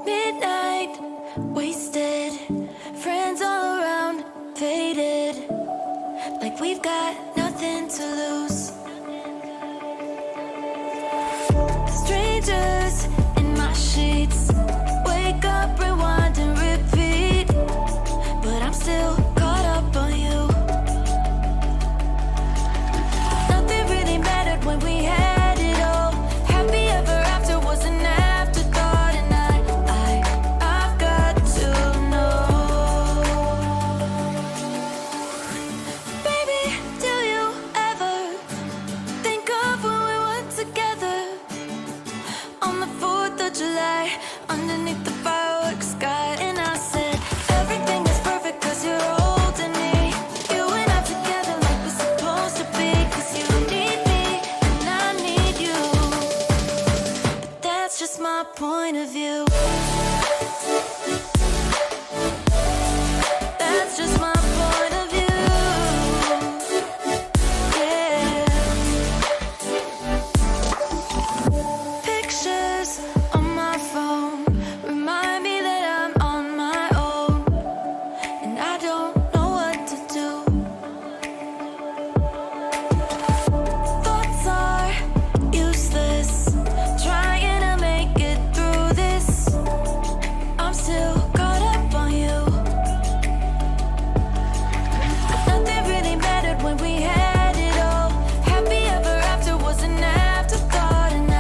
Midnight, wasted, friends all around, faded, like we've got nothing to lose. Strangers in my sheets, wake up, rewind and repeat, but I'm still caught up on you. Nothing really mattered when we had it all. Happy ever after was an afterthought, and I've got to know. Baby, do you ever think of when we were together on the 4th of July, underneath the fireworks sky? And I said, everything is perfect cause you're holding me. You and I together like we're supposed to be, cause you need me and I need you. But that's just my point of view. That's just my point of view. Yeah. Pictures on my phone remind me that I'm on my own, and I don't know what to do. Thoughts are useless, trying to make it through this. I'm still caught up on you. Nothing really mattered when we had it all. Happy ever after was an afterthought, and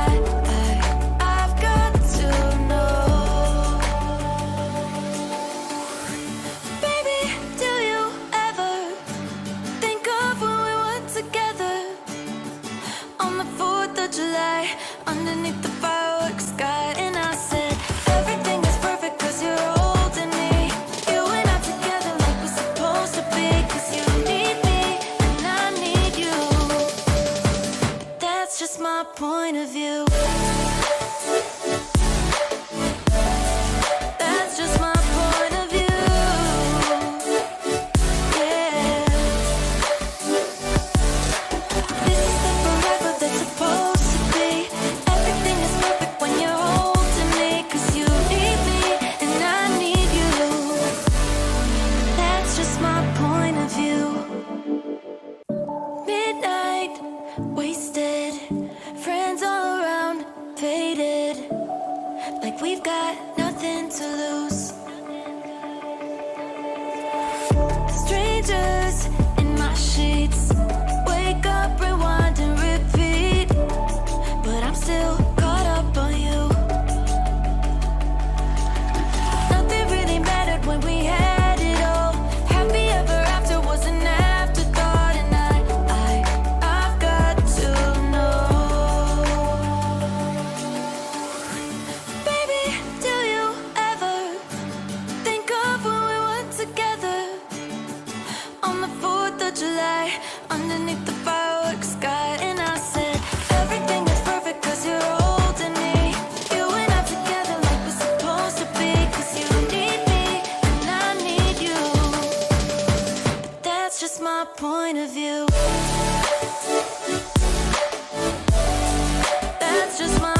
I've got to know. Baby, do you ever think of when we were together on the 4th of July, underneath the fireworks sky? And I said, everything is perfect cause you're holding me. You and I together like we're supposed to be, cause you need me and I need you. That's just my point of view. That's just my point of view. Yeah. This is the forever that's supposed to be. Everything is perfect when you're holding me, cause you need me and I need you. That's just my point of view. Midnight, wasted, friends all around, faded, like we've got nothing to lose. Strangers in my sheets, wake up, rewind and repeat, but I'm still caught up on you. Nothing really mattered when we had it all. Happy ever after was an afterthought, and I've got to know. Baby, do you ever think of when we were together on the 4th of July, underneath the fireworks sky? And I said, everything is perfect cause you're holding me. You and I together like we're supposed to be, cause you need me and I need you. But that's just my point of view. That's just my